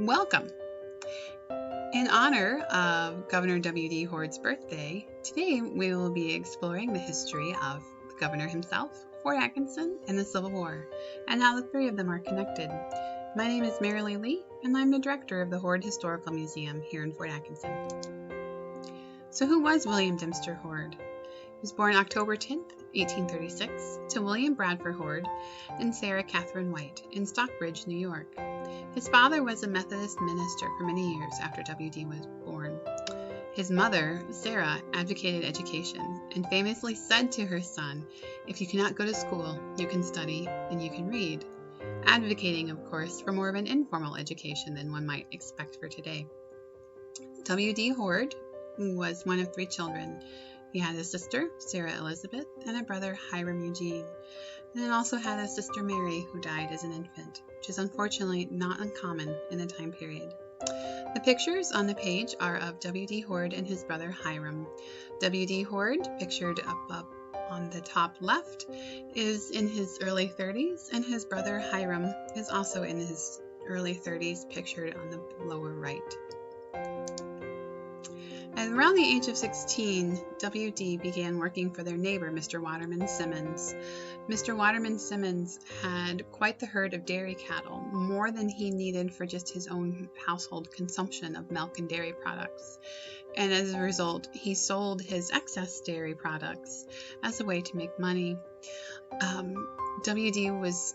Welcome! In honor of Governor W.D. Hoard's birthday, today we will be exploring the history of the governor himself, Fort Atkinson, and the Civil War, and how the three of them are connected. My name is Merrilee, and I'm the director of the Horde Historical Museum here in Fort Atkinson. So who was William Dempster Hoard? He was born October 10th, 1836, to William Bradford Hoard and Sarah Catherine White in Stockbridge, New York. His father was a Methodist minister for many years after W.D. was born. His mother, Sarah, advocated education and famously said to her son, "If you cannot go to school, you can study and you can read," advocating, of course, for more of an informal education than one might expect for today. W.D. Hoard was one of three children. He had a sister, Sarah Elizabeth, and a brother, Hiram Eugene, and then also had a sister, Mary, who died as an infant, which is unfortunately not uncommon in the time period. The pictures on the page are of W.D. Hoard and his brother, Hiram. W.D. Hoard, pictured up on the top left, is in his early 30s, and his brother, Hiram, is also in his early 30s, pictured on the lower right. At around the age of 16, W.D. began working for their neighbor, Mr. Waterman Simmons. Mr. Waterman Simmons had quite the herd of dairy cattle, more than he needed for just his own household consumption of milk and dairy products. And as a result, he sold his excess dairy products as a way to make money. W.D. was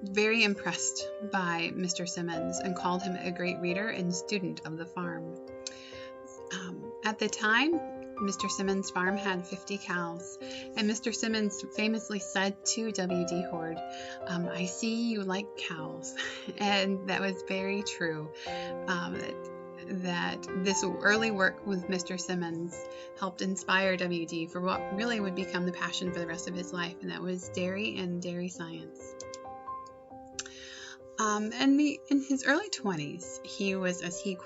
very impressed by Mr. Simmons and called him a great reader and student of the farm. At the time, Mr. Simmons' farm had 50 cows, and Mr. Simmons famously said to W.D. Hoard, "I see you like cows," and that was very true. That this early work with Mr. Simmons helped inspire W.D. for what really would become the passion for the rest of his life, and that was dairy and dairy science. In his early 20s, he was, as he is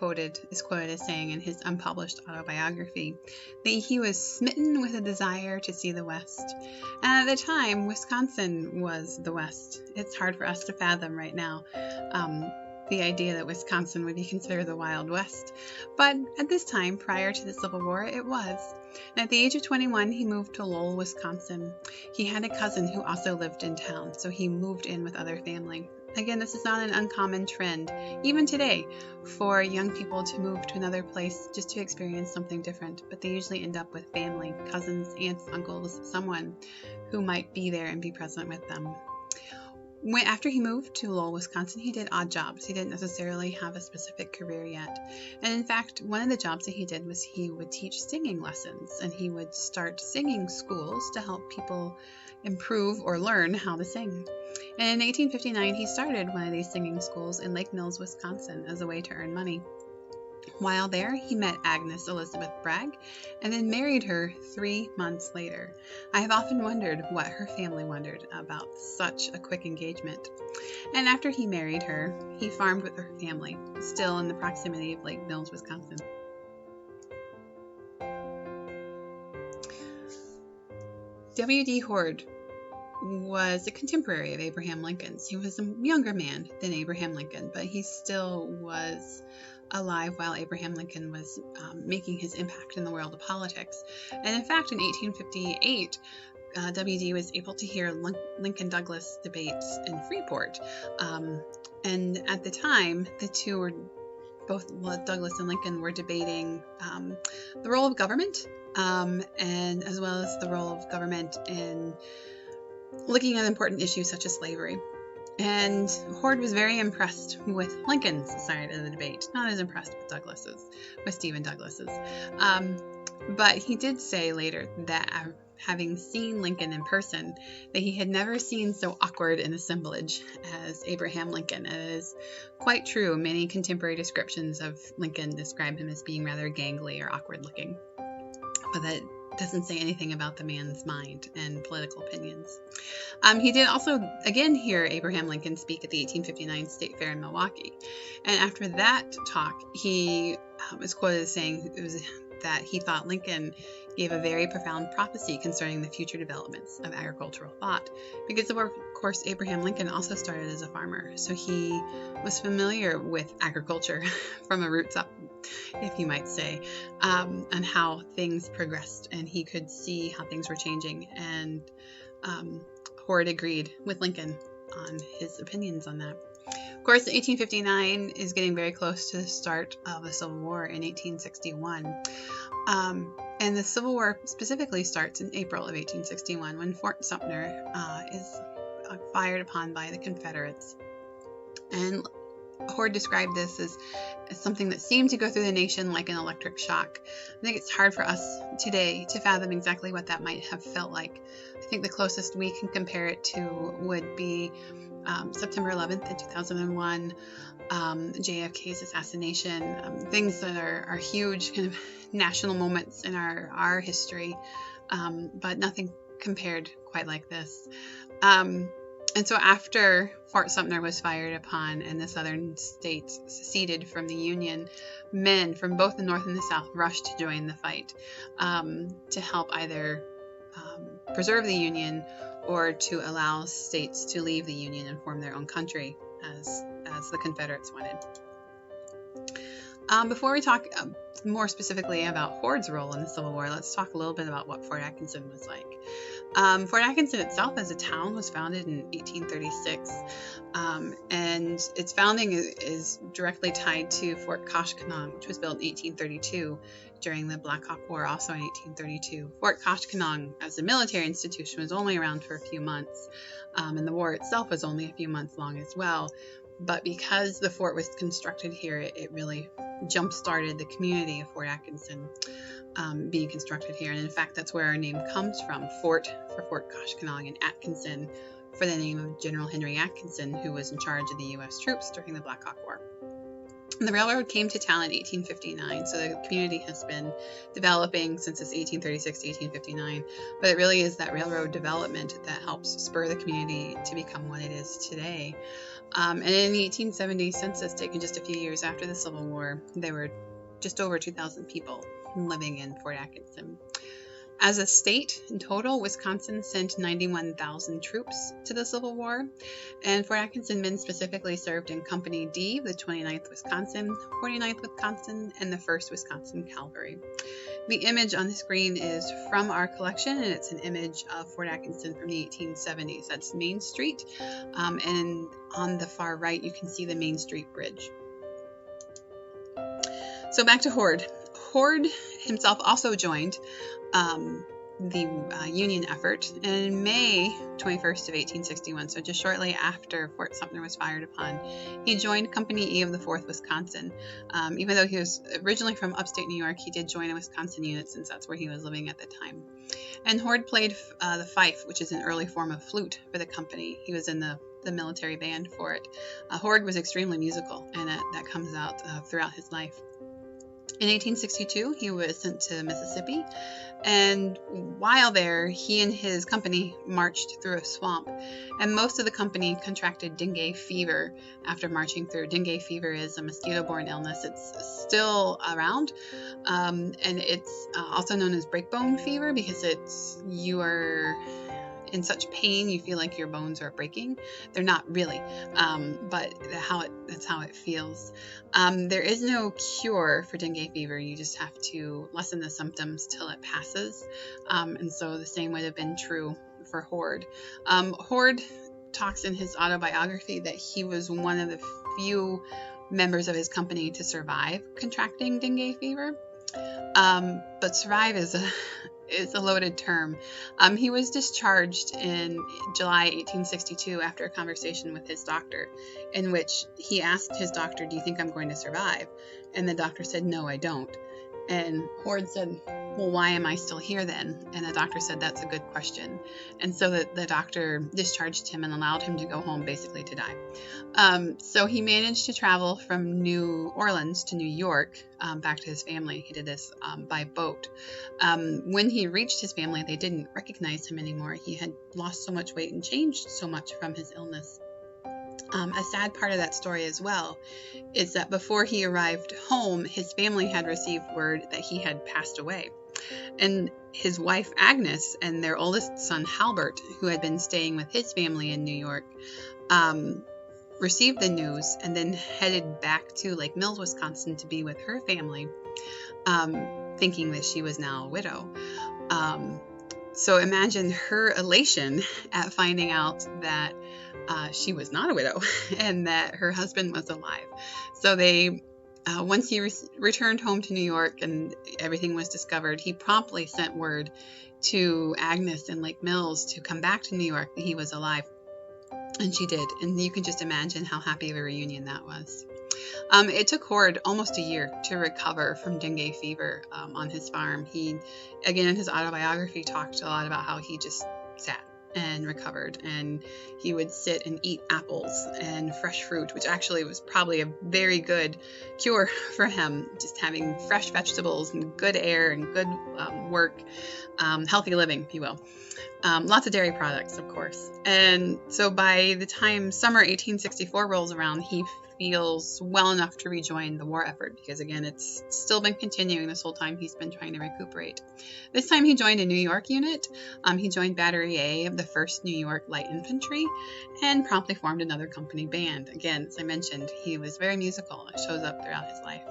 quoted as saying in his unpublished autobiography, that he was smitten with a desire to see the West. And at the time, Wisconsin was the West. It's hard for us to fathom right now the idea that Wisconsin would be considered the Wild West. But at this time, prior to the Civil War, it was. And at the age of 21, he moved to Lowell, Wisconsin. He had a cousin who also lived in town, so he moved in with other family. Again, this is not an uncommon trend, even today, for young people to move to another place just to experience something different, but they usually end up with family, cousins, aunts, uncles, someone who might be there and be present with them. After he moved to Lowell, Wisconsin, he did odd jobs. He didn't necessarily have a specific career yet. And in fact, one of the jobs that he did was he would teach singing lessons, and he would start singing schools to help people improve or learn how to sing. And in 1859, he started one of these singing schools in Lake Mills, Wisconsin, as a way to earn money. While there, he met Agnes Elizabeth Bragg and then married her 3 months later. I have often wondered what her family wondered about such a quick engagement. And after he married her, he farmed with her family, still in the proximity of Lake Mills, Wisconsin. W.D. Hoard was a contemporary of Abraham Lincoln's. He was a younger man than Abraham Lincoln, but he still was alive while Abraham Lincoln was making his impact in the world of politics. And in fact, in 1858, W.D. was able to hear Lincoln-Douglas debates in Freeport. And at the time, the two were, both Douglas and Lincoln were debating the role of government, and as well as the role of government in looking at important issues such as slavery. And Hoard was very impressed with Lincoln's side of the debate, not as impressed with Stephen Douglas's. But he did say later that having seen Lincoln in person, that he had never seen so awkward an assemblage as Abraham Lincoln. It is quite true. Many contemporary descriptions of Lincoln describe him as being rather gangly or awkward looking. But that doesn't say anything about the man's mind and political opinions. He did also, again, hear Abraham Lincoln speak at the 1859 State Fair in Milwaukee. And after that talk, he was quoted as saying that he thought Lincoln gave a very profound prophecy concerning the future developments of agricultural thought. Because, of course, Abraham Lincoln also started as a farmer, so he was familiar with agriculture from the roots up, if you might say, and how things progressed, and he could see how things were changing. And Hoard agreed with Lincoln on his opinions on that. Of course, 1859 is getting very close to the start of the Civil War in 1861. And the Civil War specifically starts in April of 1861 when Fort Sumter is fired upon by the Confederates. And Hoard described this as something that seemed to go through the nation like an electric shock. I think it's hard for us today to fathom exactly what that might have felt like. I think the closest we can compare it to would be September 11th in 2001, JFK's assassination, things that are huge kind of national moments in our history, but nothing compared quite like this. And so after Fort Sumter was fired upon and the southern states seceded from the Union, men from both the North and the South rushed to join the fight to help either preserve the Union or to allow states to leave the Union and form their own country as the Confederates wanted. Before we talk more specifically about Hoard's role in the Civil War, let's talk a little bit about what Fort Atkinson was like. Fort Atkinson itself as a town was founded in 1836, and its founding is directly tied to Fort Koshkonong, which was built in 1832 during the Black Hawk War, also in 1832. Fort Koshkonong, as a military institution, was only around for a few months, and the war itself was only a few months long as well. But because the fort was constructed here, it really jump-started the community of Fort Atkinson being constructed here. And in fact, that's where our name comes from, Fort for Fort Koshkonong and Atkinson for the name of General Henry Atkinson, who was in charge of the U.S. troops during the Black Hawk War. And the railroad came to town in 1859, so the community has been developing since its 1836 to 1859, but it really is that railroad development that helps spur the community to become what it is today. And in the 1870 census, taken just a few years after the Civil War, there were just over 2,000 people living in Fort Atkinson. As a state, in total, Wisconsin sent 91,000 troops to the Civil War, and Fort Atkinson men specifically served in Company D, the 29th Wisconsin, 49th Wisconsin, and the 1st Wisconsin Cavalry. The image on the screen is from our collection, and it's an image of Fort Atkinson from the 1870s. That's Main Street, and on the far right, you can see the Main Street Bridge. So back to Hoard. Hoard himself also joined the Union effort in May 21st of 1861, so just shortly after Fort Sumter was fired upon. He joined Company E of the 4th Wisconsin. Even though he was originally from upstate New York, he did join a Wisconsin unit since that's where he was living at the time. And Hoard played the fife, which is an early form of flute, for the company. He was in the military band for it. Hoard was extremely musical, and that comes out throughout his life. In 1862, he was sent to Mississippi, and while there, he and his company marched through a swamp, and most of the company contracted dengue fever after marching through. Dengue fever is a mosquito-borne illness. It's still around, and it's also known as breakbone fever because you are in such pain you feel like your bones are breaking. They're not really, but that's how it feels. There is no cure for dengue fever. You just have to lessen the symptoms till it passes, and so the same would have been true for Hoard. Hoard talks in his autobiography that he was one of the few members of his company to survive contracting dengue fever, but survive is a loaded term. He was discharged in July 1862 after a conversation with his doctor, in which he asked his doctor, "Do you think I'm going to survive?" And the doctor said, "No, I don't." And Hoard said, "Well, why am I still here then?" And the doctor said, "That's a good question." And so the doctor discharged him and allowed him to go home basically to die. So he managed to travel from New Orleans to New York back to his family. He did this by boat. When he reached his family, they didn't recognize him anymore. He had lost so much weight and changed so much from his illness. A sad part of that story as well is that before he arrived home, his family had received word that he had passed away. And his wife Agnes and their oldest son Halbert, who had been staying with his family in New York, received the news and then headed back to Lake Mills, Wisconsin to be with her family, thinking that she was now a widow. So imagine her elation at finding out that she was not a widow and that her husband was alive. So they, once he returned home to New York and everything was discovered, he promptly sent word to Agnes in Lake Mills to come back to New York that he was alive. And she did. And you can just imagine how happy of a reunion that was. It took Hoard almost a year to recover from dengue fever on his farm. He, again, in his autobiography, talked a lot about how he just sat and recovered, and he would sit and eat apples and fresh fruit, which actually was probably a very good cure for him, just having fresh vegetables and good air and good work, healthy living, if you will. Lots of dairy products, of course. And so by the time summer 1864 rolls around, he feels well enough to rejoin the war effort because, again, it's still been continuing this whole time he's been trying to recuperate. This time he joined a New York unit. He joined Battery A of the 1st New York Light Infantry and promptly formed another company band. Again, as I mentioned, he was very musical. It shows up throughout his life.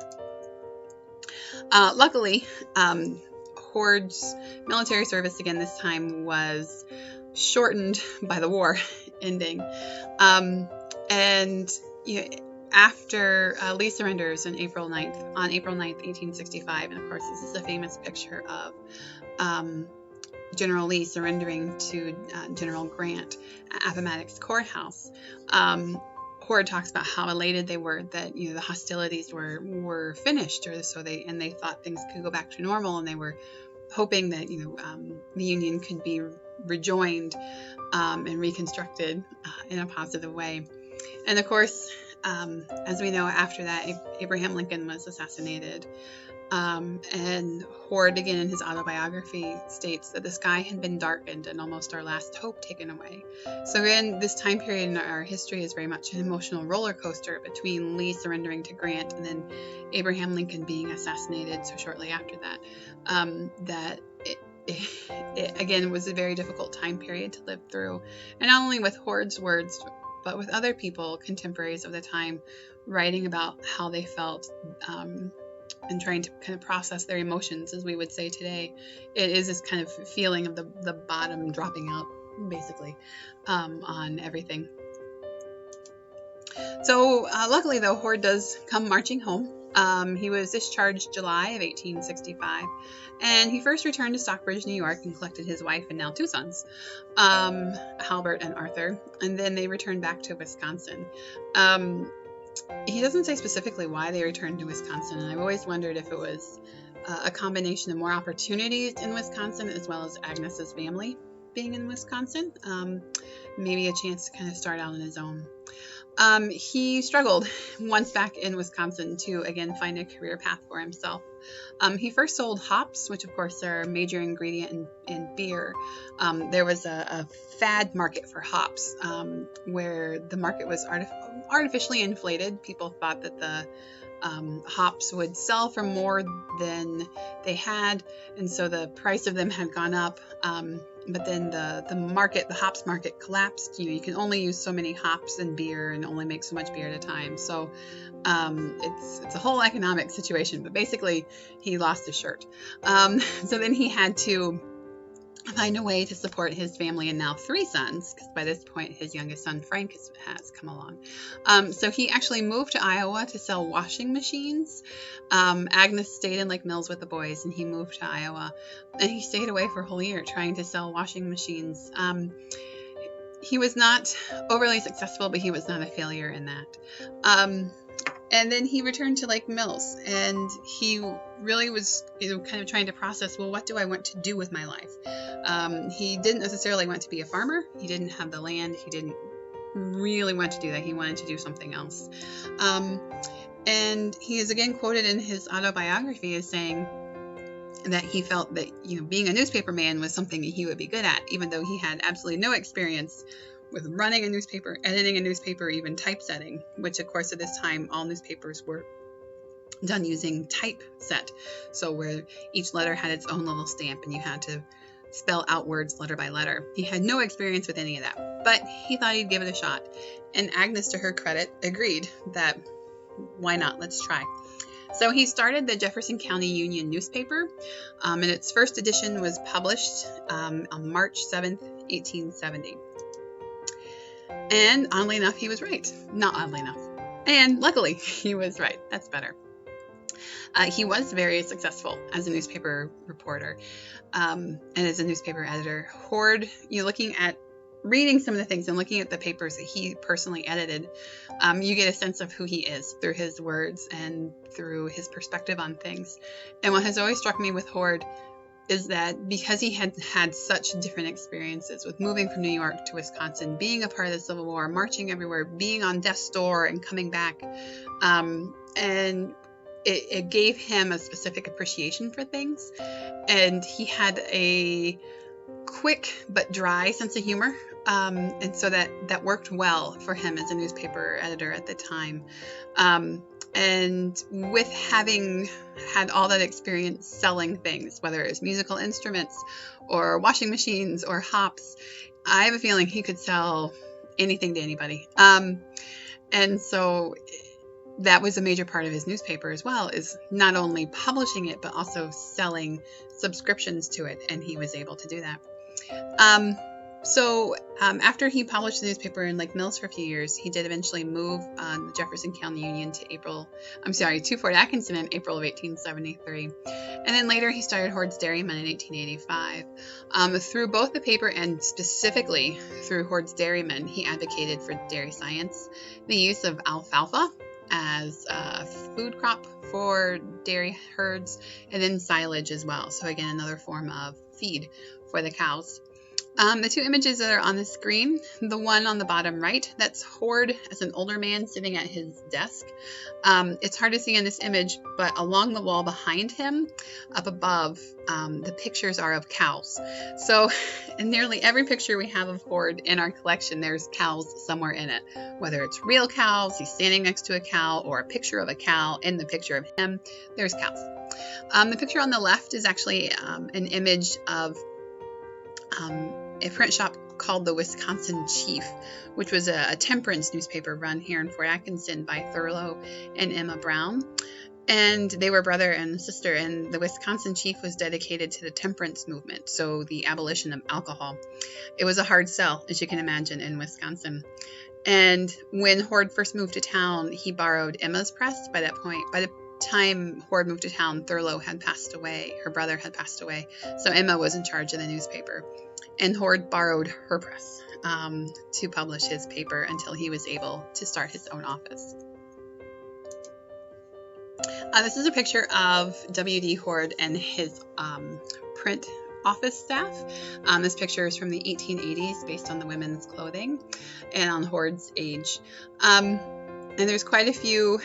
Luckily, Hoard's military service, again, this time was shortened by the war ending. And after Lee surrenders on April 9th, 1865, and of course this is a famous picture of General Lee surrendering to General Grant at Appomattox Courthouse. Hoard talks about how elated they were that the hostilities were finished, or so they thought things could go back to normal, and they were hoping that the Union could be rejoined and reconstructed in a positive way. And of course, as we know, after that, Abraham Lincoln was assassinated. And Hoard, again, in his autobiography, states that the sky had been darkened and almost our last hope taken away. So again, this time period in our history is very much an emotional roller coaster between Lee surrendering to Grant and then Abraham Lincoln being assassinated so shortly after that. That it again was a very difficult time period to live through. And not only with Hoard's words, but with other people, contemporaries of the time, writing about how they felt and trying to kind of process their emotions, as we would say today. It is this kind of feeling of the bottom dropping out, basically, on everything. So luckily, though, Hoard does come marching home. He was discharged July of 1865, and he first returned to Stockbridge, New York, and collected his wife and now 2 sons, Halbert and Arthur, and then they returned back to Wisconsin. He doesn't say specifically why they returned to Wisconsin, and I've always wondered if it was a combination of more opportunities in Wisconsin as well as Agnes's family being in Wisconsin, maybe a chance to kind of start out on his own. He struggled once back in Wisconsin to, again, find a career path for himself. He first sold hops, which of course are a major ingredient in beer. There was a fad market for hops where the market was artificially inflated. People thought that the hops would sell for more than they had, and so the price of them had gone up. But then the hops market collapsed. You can only use so many hops in beer and only make so much beer at a time. So it's a whole economic situation. But basically, he lost his shirt. So then he had to find a way to support his family and now 3 sons, because by this point his youngest son Frank has come along. So he actually moved to Iowa to sell washing machines. Agnes stayed in Lake Mills with the boys, and he moved to Iowa, and he stayed away for a whole year trying to sell washing machines. He was not overly successful, but he was not a failure in that. And then he returned to Lake Mills, and he really was kind of trying to process, well, what do I want to do with my life? He didn't necessarily want to be a farmer. He didn't have the land. He didn't really want to do that. He wanted to do something else. And he is again quoted in his autobiography as saying that he felt that being a newspaper man was something that he would be good at, even though he had absolutely no experience with running a newspaper, editing a newspaper, even typesetting, which of course at this time all newspapers were done using typeset. So where each letter had its own little stamp and you had to spell out words letter by letter. He had no experience with any of that, but he thought he'd give it a shot. And Agnes, to her credit, agreed that why not? Let's try. So he started the Jefferson County Union newspaper, and its first edition was published on March 7th, 1870. And oddly enough, he was right. Not oddly enough. And luckily, he was right. That's better. He was very successful as a newspaper reporter and as a newspaper editor. Hoard, reading some of the things and looking at the papers that he personally edited, you get a sense of who he is through his words and through his perspective on things. And what has always struck me with Hoard is that because he had had such different experiences with moving from New York to Wisconsin, being a part of the Civil War, marching everywhere, being on death's door and coming back, and it gave him a specific appreciation for things. And he had a quick but dry sense of humor. And so that worked well for him as a newspaper editor at the time. And with having had all that experience selling things, whether it was musical instruments or washing machines or hops, I have a feeling he could sell anything to anybody. And so that was a major part of his newspaper as well, is not only publishing it, but also selling subscriptions to it. And he was able to do that. So after he published the newspaper in Lake Mills for a few years, he did eventually move the Jefferson County Union to Fort Atkinson in April of 1873. And then later he started Hoard's Dairyman in 1885. Through both the paper and specifically through Hoard's Dairyman, he advocated for dairy science, the use of alfalfa as a food crop for dairy herds, and then silage as well. So again, another form of feed for the cows. The two images that are on the screen, the one on the bottom right, that's Hoard as an older man sitting at his desk. It's hard to see in this image, but along the wall behind him, up above, the pictures are of cows. So in nearly every picture we have of Hoard in our collection, there's cows somewhere in it. Whether it's real cows, he's standing next to a cow, or a picture of a cow in the picture of him, there's cows. The picture on the left is actually an image of a print shop called the Wisconsin Chief, which was a temperance newspaper run here in Fort Atkinson by Thurlow and Emma Brown. And they were brother and sister, and the Wisconsin Chief was dedicated to the temperance movement, so the abolition of alcohol. It was a hard sell, as you can imagine, in Wisconsin. And when Hoard first moved to town, he borrowed Emma's press. By the time Hoard moved to town, Thurlow had passed away. Her brother had passed away, so Emma was in charge of the newspaper. And Hoard borrowed her press to publish his paper until he was able to start his own office. This is a picture of W.D. Hoard and his print office staff. This picture is from the 1880s based on the women's clothing and on Hoard's age. And there's quite a few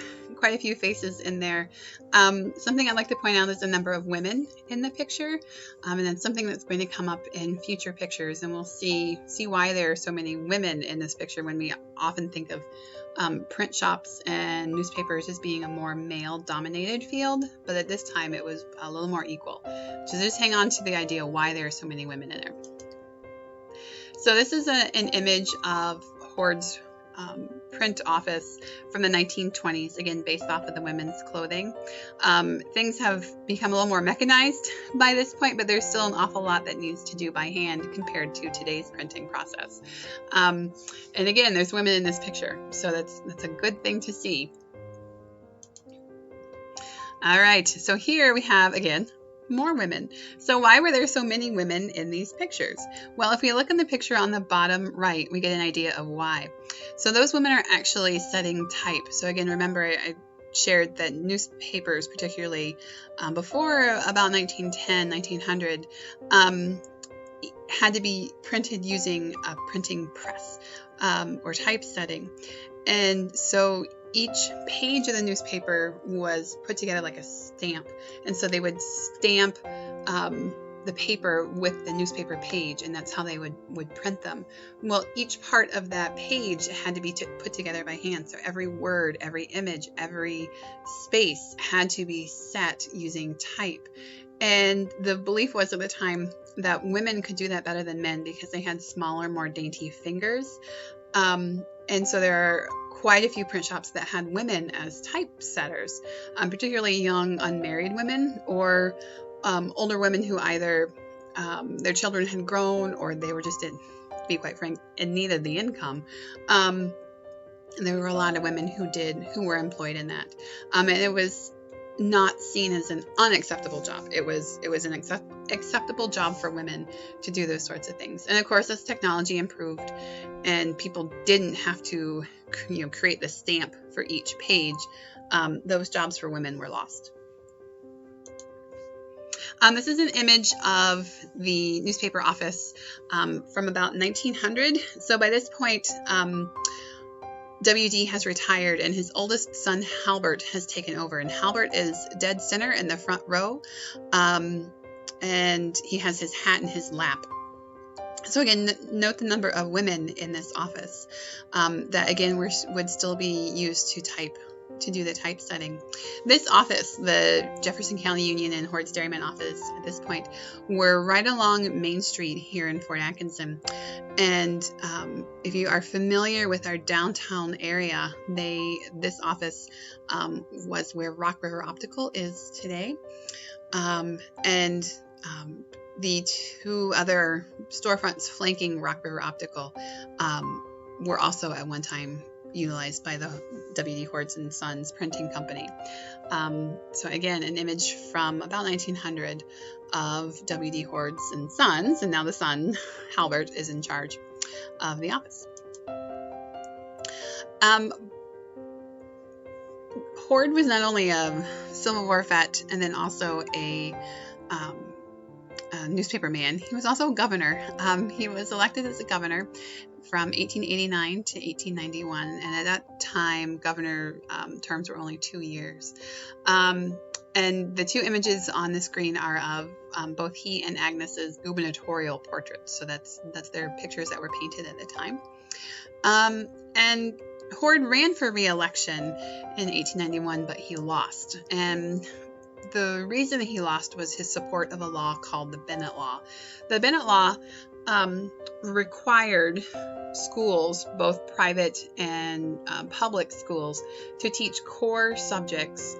faces in there. Something I'd like to point out is the number of women in the picture, and that's something that's going to come up in future pictures, and we'll see why there are so many women in this picture when we often think of print shops and newspapers as being a more male-dominated field, but at this time it was a little more equal. So just hang on to the idea why there are so many women in there. So this is an image of Hoard's print office from the 1920s, again based off of the women's clothing. Things have become a little more mechanized by this point, but there's still an awful lot that needs to do by hand compared to today's printing process. And again, there's women in this picture, so that's a good thing to see. All right, so here we have, again, more women. So why were there so many women in these pictures? Well, if we look in the picture on the bottom right, we get an idea of why. So those women are actually setting type. So again, remember I shared that newspapers, particularly before about 1910, 1900, had to be printed using a printing press or typesetting. And so each page of the newspaper was put together like a stamp. And so they would stamp the paper with the newspaper page, and that's how they would print them. Well, each part of that page had to be put together by hand. So every word, every image, every space had to be set using type. And the belief was at the time that women could do that better than men because they had smaller, more dainty fingers. And so there are quite a few print shops that had women as typesetters, particularly young unmarried women or older women who either their children had grown or they were just, to be quite frank, in need of the income. And there were a lot of women who were employed in that. And it was not seen as an unacceptable job. It was an acceptable job for women to do those sorts of things. And of course, as technology improved and people didn't have to, create the stamp for each page, those jobs for women were lost. This is an image of the newspaper office from about 1900. So by this point, W.D. has retired and his oldest son, Halbert, has taken over. And Halbert is dead center in the front row. And he has his hat in his lap. So again, note the number of women in this office that again would still be used to do the typesetting. This office, the Jefferson County Union and Hoard's Dairyman office at this point, were right along Main Street here in Fort Atkinson. And if you are familiar with our downtown area, this office was where Rock River Optical is today. The two other storefronts flanking Rock River Optical were also at one time utilized by the W.D. Hoard's and Sons printing company. So again, an image from about 1900 of W.D. Hoard's and Sons, and now the son, Halbert, is in charge of the office. Hoard was not only a Civil War vet and then also a newspaper man, he was also a governor. He was elected as a governor from 1889 to 1891, and at that time, governor terms were only 2 years. And the two images on the screen are of both he and Agnes's gubernatorial portraits. So that's their pictures that were painted at the time. And Hoard ran for re-election in 1891, but he lost. And the reason he lost was his support of a law called the Bennett Law. The Bennett Law required schools, both private and public schools, to teach core subjects,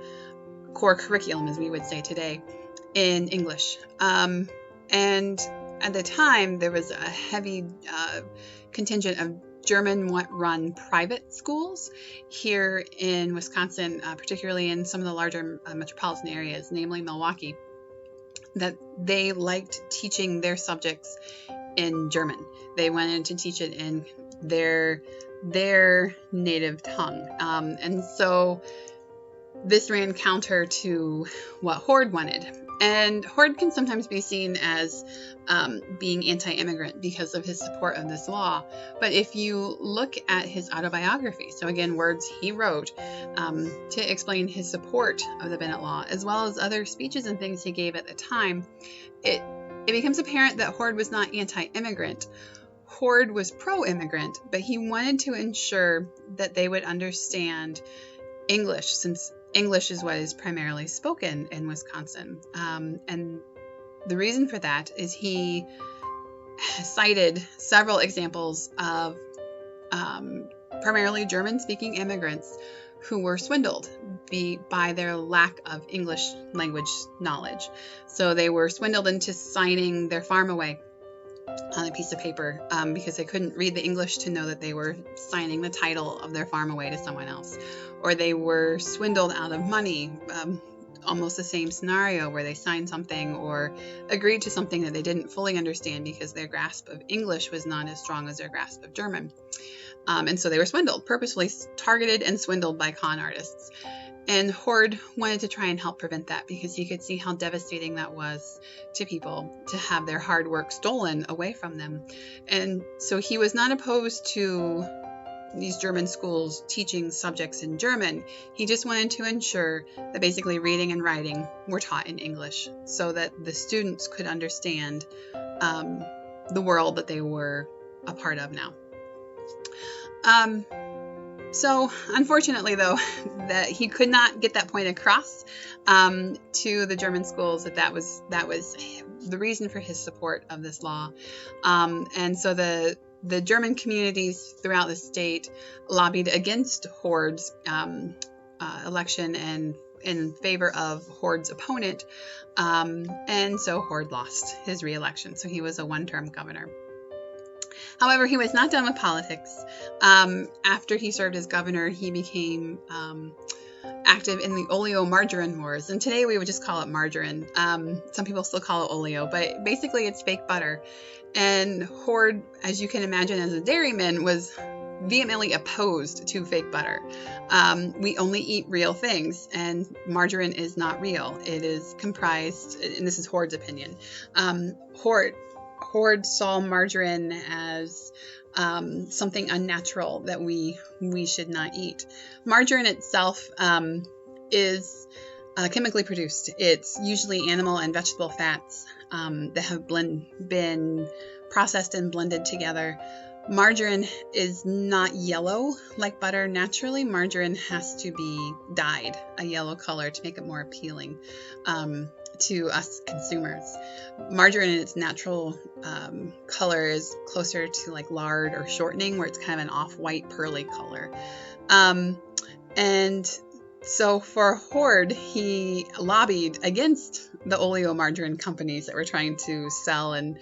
core curriculum, as we would say today, in English. And at the time, there was a heavy contingent of German-run private schools here in Wisconsin, particularly in some of the larger metropolitan areas, namely Milwaukee, that they liked teaching their subjects in German. They wanted to teach it in their native tongue. And so this ran counter to what Hoard wanted. And Hoard can sometimes be seen as being anti-immigrant because of his support of this law. But if you look at his autobiography, so again, words he wrote to explain his support of the Bennett Law, as well as other speeches and things he gave at the time, it becomes apparent that Hoard was not anti-immigrant. Hoard was pro-immigrant, but he wanted to ensure that they would understand English, since English is what is primarily spoken in Wisconsin. And the reason for that is he cited several examples of primarily German-speaking immigrants who were swindled by their lack of English language knowledge. So they were swindled into signing their farm away on a piece of paper because they couldn't read the English to know that they were signing the title of their farm away to someone else. Or they were swindled out of money, almost the same scenario where they signed something or agreed to something that they didn't fully understand because their grasp of English was not as strong as their grasp of German. And so they were swindled, purposefully targeted and swindled by con artists. And Hoard wanted to try and help prevent that because he could see how devastating that was to people to have their hard work stolen away from them. And so he was not opposed to these German schools teaching subjects in German. He just wanted to ensure that basically reading and writing were taught in English so that the students could understand the world that they were a part of now. So unfortunately, though, that he could not get that point across to the German schools that was the reason for his support of this law. And so the German communities throughout the state lobbied against Horde's election and in favor of Horde's opponent. And so Horde lost his re-election. So he was a one-term governor. However, he was not done with politics. After he served as governor, he became active in the oleo-margarine wars. And today we would just call it margarine. Some people still call it oleo, but basically it's fake butter. And Horde, as you can imagine as a dairyman, was vehemently opposed to fake butter. We only eat real things, and margarine is not real. It is comprised, and this is Horde's opinion, Horde saw margarine as something unnatural that we should not eat. Margarine itself is chemically produced. It's usually animal and vegetable fats that have been processed and blended together. Margarine is not yellow like butter. Naturally, margarine has to be dyed a yellow color to make it more appealing to us consumers. Margarine in its natural color is closer to like lard or shortening, where it's kind of an off-white pearly color. And so for Horde, he lobbied against the oleomargarine companies that were trying to sell and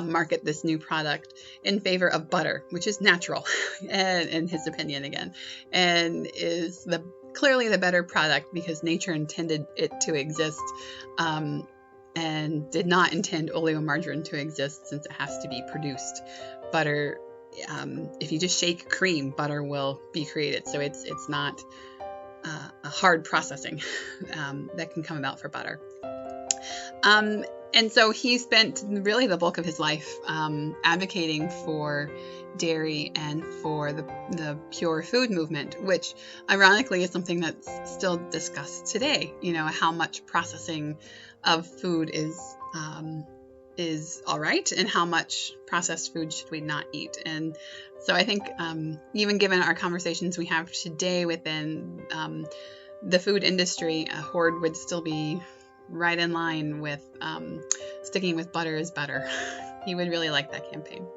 market this new product in favor of butter, which is natural, and in his opinion again, and is clearly the better product because nature intended it to exist and did not intend oleomargarine to exist since it has to be produced. Butter, if you just shake cream, butter will be created. So it's not a hard processing that can come about for butter. And so he spent really the bulk of his life advocating for dairy and for the pure food movement, which ironically is something that's still discussed today. You know, how much processing of food is all right, and how much processed food should we not eat. And so I think even given our conversations we have today within the food industry, Horde would still be right in line with sticking with butter is better. He would really like that campaign.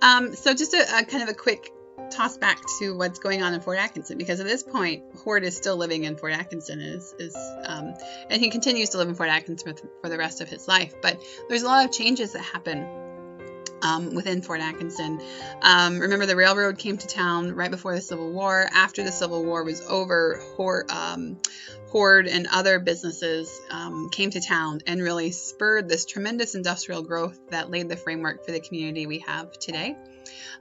So just a kind of a quick toss back to what's going on in Fort Atkinson, because at this point, Horde is still living in Fort Atkinson, and he continues to live in Fort Atkinson for the rest of his life. But there's a lot of changes that happen within Fort Atkinson. Remember, the railroad came to town right before the Civil War. After the Civil War was over, Horde and other businesses came to town and really spurred this tremendous industrial growth that laid the framework for the community we have today.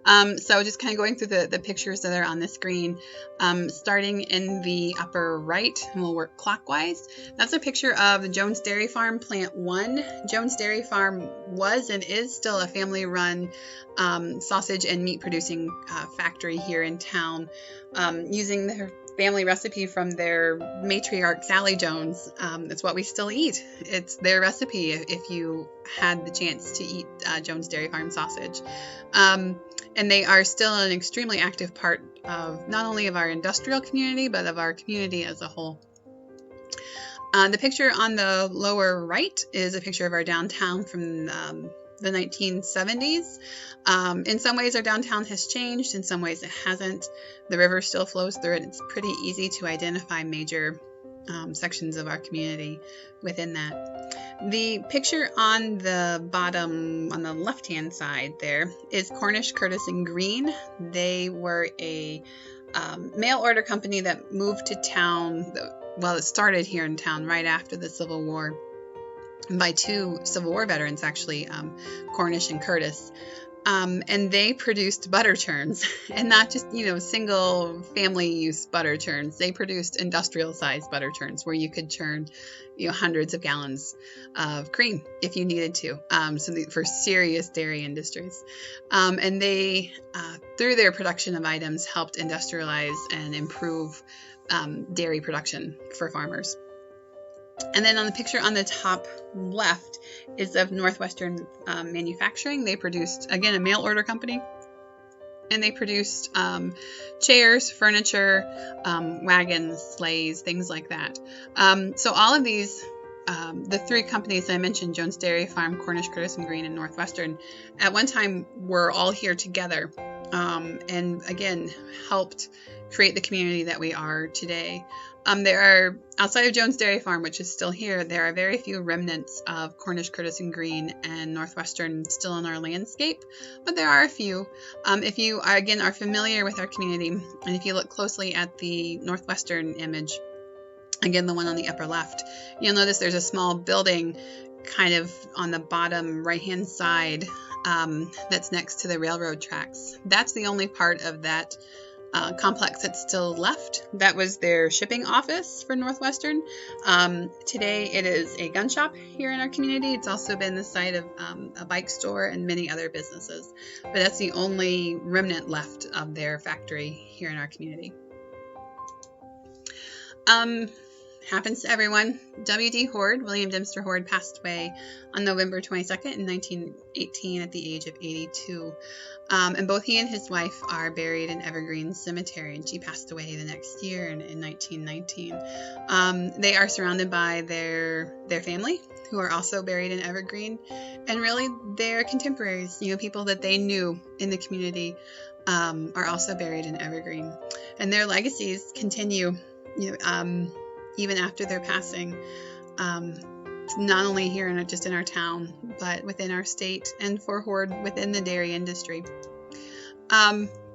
So just kind of going through the pictures that are on the screen, starting in the upper right, and we'll work clockwise. That's a picture of the Jones Dairy Farm, Plant 1. Jones Dairy Farm was and is still a family-run sausage and meat-producing factory here in town, using their family recipe from their matriarch, Sally Jones. It's what we still eat. It's their recipe if you had the chance to eat Jones Dairy Farm sausage. And they are still an extremely active part of not only of our industrial community, but of our community as a whole. The picture on the lower right is a picture of our downtown from the 1970s. In some ways, our downtown has changed. In some ways, it hasn't. The river still flows through it. It's pretty easy to identify major sections of our community within that. The picture on the bottom, on the left-hand side there, is Cornish, Curtis, and Green. They were a mail order company that moved to town. Well, it started here in town right after the Civil War by two Civil War veterans, actually, Cornish and Curtis. And they produced butter churns, and not just, single family use butter churns. They produced industrial sized butter churns where you could churn, hundreds of gallons of cream if you needed to. For serious dairy industries. And they, through their production of items, helped industrialize and improve dairy production for farmers. And then on the picture on the top left is of Northwestern Manufacturing. They produced, again, a mail order company. And they produced chairs, furniture, wagons, sleighs, things like that. So all of these, the three companies I mentioned, Jones Dairy Farm, Cornish, Curtis & Green, and Northwestern, at one time were all here together. And again, helped create the community that we are today. There are, outside of Jones Dairy Farm, which is still here, there are very few remnants of Cornish, Curtis & Green, and Northwestern still in our landscape, but there are a few. If you, again, are familiar with our community, and if you look closely at the Northwestern image, again, the one on the upper left, you'll notice there's a small building kind of on the bottom right-hand side that's next to the railroad tracks. That's the only part of that complex that's still left. That was their shipping office for Northwestern. Today it is a gun shop here in our community. It's also been the site of a bike store and many other businesses, but that's the only remnant left of their factory here in our community. Happens to everyone. W.D. Hoard, William Dempster Hoard, passed away on November 22nd in 1918 at the age of 82. And both he and his wife are buried in Evergreen Cemetery, and she passed away the next year in 1919. They are surrounded by their family, who are also buried in Evergreen, and really their contemporaries, people that they knew in the community, are also buried in Evergreen. And their legacies continue, even after their passing, not only here just in our town, but within our state, and for Horde within the dairy industry.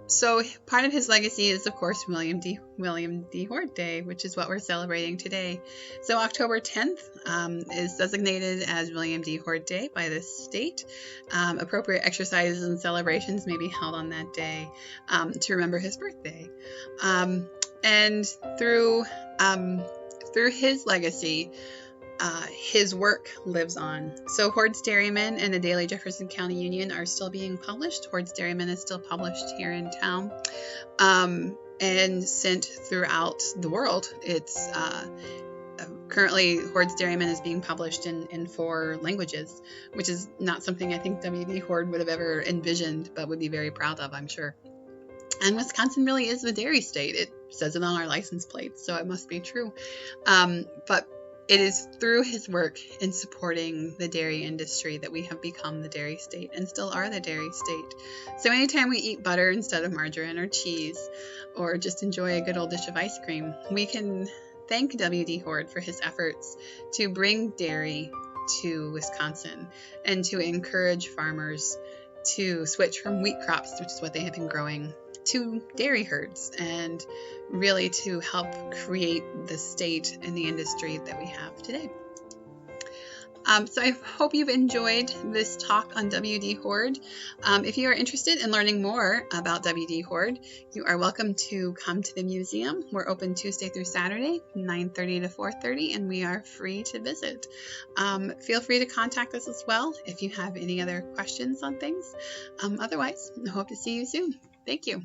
So part of his legacy is, of course, William D. Hoard Day, which is what we're celebrating today. So October 10th is designated as William D. Hoard Day by the state. Appropriate exercises and celebrations may be held on that day to remember his birthday. And through his legacy, his work lives on. So Hoard's Dairyman and the Daily Jefferson County Union are still being published. Hoard's Dairyman is still published here in town and sent throughout the world. It's currently Hoard's Dairyman is being published in 4 languages, which is not something I think W.D. Hoard would have ever envisioned, but would be very proud of, I'm sure. And Wisconsin really is the dairy state. It says it on our license plates, so it must be true. But it is through his work in supporting the dairy industry that we have become the dairy state and still are the dairy state. So anytime we eat butter instead of margarine or cheese, or just enjoy a good old dish of ice cream, we can thank W.D. Hoard for his efforts to bring dairy to Wisconsin and to encourage farmers to switch from wheat crops, which is what they have been growing, to dairy herds, and really to help create the state and the industry that we have today. So I hope you've enjoyed this talk on W.D. Hoard. If you are interested in learning more about W.D. Hoard, you are welcome to come to the museum. We're open Tuesday through Saturday, 9:30 to 4:30, and we are free to visit. Feel free to contact us as well if you have any other questions on things. Otherwise, I hope to see you soon. Thank you.